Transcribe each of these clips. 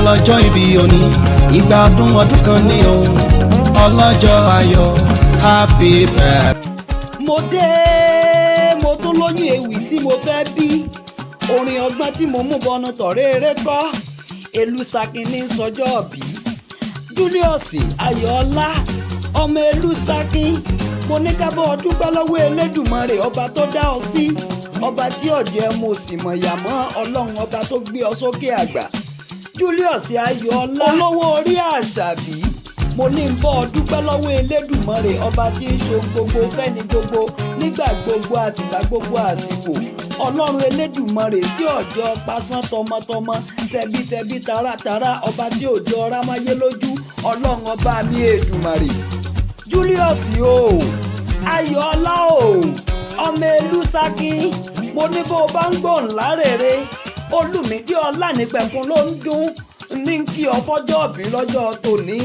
ọlọ́jọ́ ìbí òní ìgbà ọdún kan ní o ọlọ́jọ́ ayọ̀ happy birthday. mo dé mo tún lóyún ewì tí mo fẹ́ bí orin ọgbọ́n tí mo mú bọnu tọ̀rẹ́ eré kọ́ èlù sakin ní sọjọ́ òbí Julius Ayọ̀ọ́lá ọmọ èlù sakin mo ní ká bọ́ dúpẹ́ lọ́wọ́ Elédùmarè ọba tó dá ọ sí ọba tí ọ̀jẹ̀ mo sì mọ̀ yà mọ́ Ọlọ́run ọba tó gbé ọ sókè àgbà Julius Ayọ̀ọ́lá olówó orí Àṣàbí mo ní ń bọ́ dúpẹ́ lọ́wọ́ Elédùmarè ọba tí ń ṣe gbogbo fẹ́ni gbogbo nígbà gbogbo àtìgbà gbogbo àsìkò Ọlọ́run Elédùmarè tí ọjọ́ pasán tọmọtọmọ tẹbítẹbí taratara ọba tí òjò rámáyé lójú Ọlọ́run ọba mi Èdùmarè Julius o Ayọ̀ọ́lá o ọmọ èlù sakin mo ní bó o bá ń gbóhùn lárèrè Olùmídé Ọlánípẹ̀kun ló ń dún ní kí ọ fọ́jọ́ òbí lọ́jọ́ tòní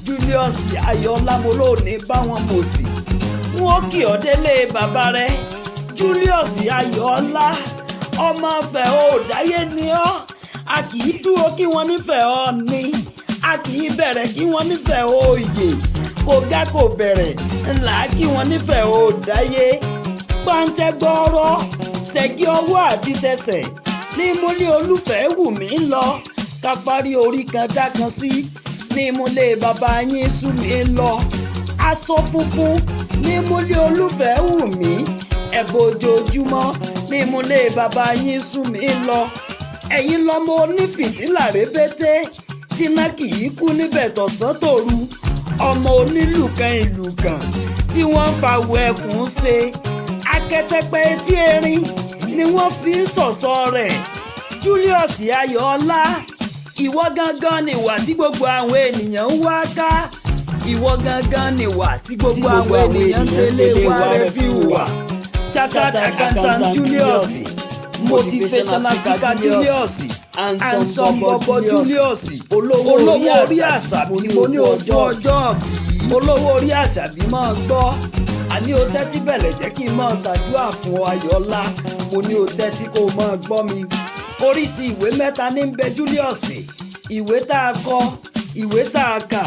Julius Ayọ̀ọ́lá mo ló ní báwọn mọ̀ sí wọn kì ọ́ délé bàbá rẹ Julius Ayọ̀ọ́lá ọmọ fẹ́ ò dáyé ni ọ́ a kì í dúró kí wọ́n nífẹ̀ẹ́ ọ ní a kì í bẹ̀rẹ̀ kí wọ́n nífẹ̀ẹ́ òye kò ga kò bẹ̀rẹ̀ ńlá kí wọ́n nífẹ̀ẹ́ ò dáyé pàǹtẹ́ gbọ́rọ́ ṣẹ́gi ọwọ́ àti tẹsẹ̀ ní múlẹ̀ olùfẹ́ wù mí lọ káfárí orí kan dá kan sí ní múlẹ̀ bàbá yín sú mi lọ aṣọ funfun ní múlẹ̀ olùfẹ́ wù mí ẹ̀bùn ojoojúmọ́ ní múlẹ̀ bàbá yín sú mi lọ ẹ̀yin lọ́mọ onífìtílà rébété tíná kì í kú níbẹ̀ tọ̀sán tòru ọmọ onílù kan ìlù kan tí wọ́n fàwọ̀ ẹkùn ṣe akẹ́tẹ́pẹ́ etí erin ni wọ́n fi ń ṣọ̀ṣọ́ rẹ̀ Julius Ayọ̀ọ́lá ìwọ gangan nìwà tí gbogbo àwọn ènìyàn ń wá ká ìwọ gangan nìwà tí gbogbo àwọn ènìyàn ń tẹ̀lé wá rẹ̀ fi hùwà chartered accountant Julius motivational speaker Julius handsome bobo Julius olówó orí Àṣàbí mo ní ojú ọjọ́ olówó orí Àṣàbí máa gbọ́ àní o tẹ́tí bẹ̀lẹ̀ jẹ́ kí n máa ṣàdúrà fún ọ Ayọ̀ọ́lá mo ní o tẹ́tí kó o máa gbọ́ mi oríṣi ìwé mẹ́ta ní ń bẹ Julius ìwé tá a kọ ìwé tá a kà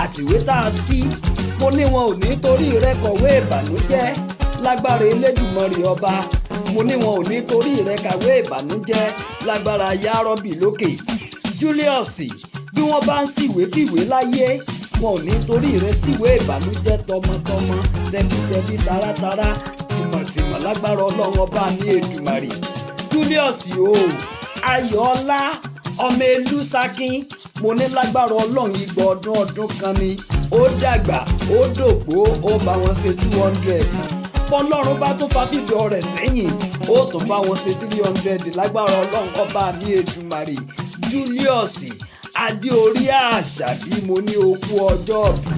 àti ìwé tá a ṣí mo ní wọn ò ní torí rẹ kọ̀wé ìbànújẹ́ lágbára Elédùmarè ọba mo ní wọn ò ní torí rẹ kàwé ìbànújẹ́ lágbára yárọ́bì lókè Julius bí wọ́n bá ń ṣìwé kíwé láyé wọn ò ní torí rẹ síwé ìbànújẹ́ tọmọtọmọ tẹbítẹbí taratara tìmọ̀tìmọ̀ lágbára Ọlọ́run ọba mi Èdùmarè Julius o Ayọ̀ọ́lá ọmọ èlù sakin mo ní lágbára Ọlọ́run igba ọdún kan ni ó dàgbà ó dògbó ó bá wọn ṣe 200 Ọlọ́run bá tún fa fífi ọrẹ sẹ́yìn ó tún bá wọn ṣe 300 lágbára Ọlọ́run ọba mi Èdùmarè Julius Adéorí Àṣàbí mo ní okú ọjọ́ bí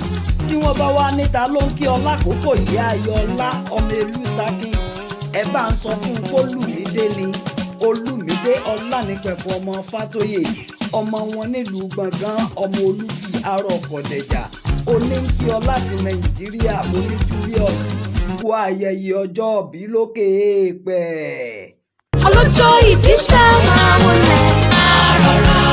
tí wọ́n bá wá níta ló ń kí ọ lákòókò yìí Ayọ̀ọ́lá ọmọ èlù sakin ẹ bá ń sọ fún Olùmídé ni Olùmídé Ọlánípẹ̀kun ọmọ Fátóyè ọmọ wọn nílùú Gbọ̀ngán ọmọ Olúfi Arọ̀kọ̀dẹ̀jà oníkí ọ láti Nàìjíríà mo ní Julius kú ayẹyẹ ọjọ́ ìbí lókè èèpẹ̀. ọlọ́jọ́ ìbí ṣáà máa wọlé àrọ̀rọ̀.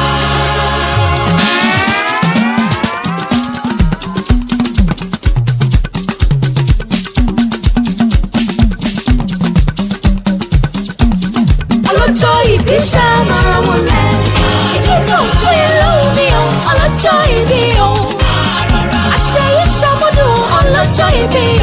ọlọ́jọ́ ìbí ṣáà máa wọlé ìjọ tó ń jó yẹn lóhùn mi o ọlọ́jọ́ ìbí o àṣeyẹ ṣàmúdùn ọlọ́jọ́ ìbí o.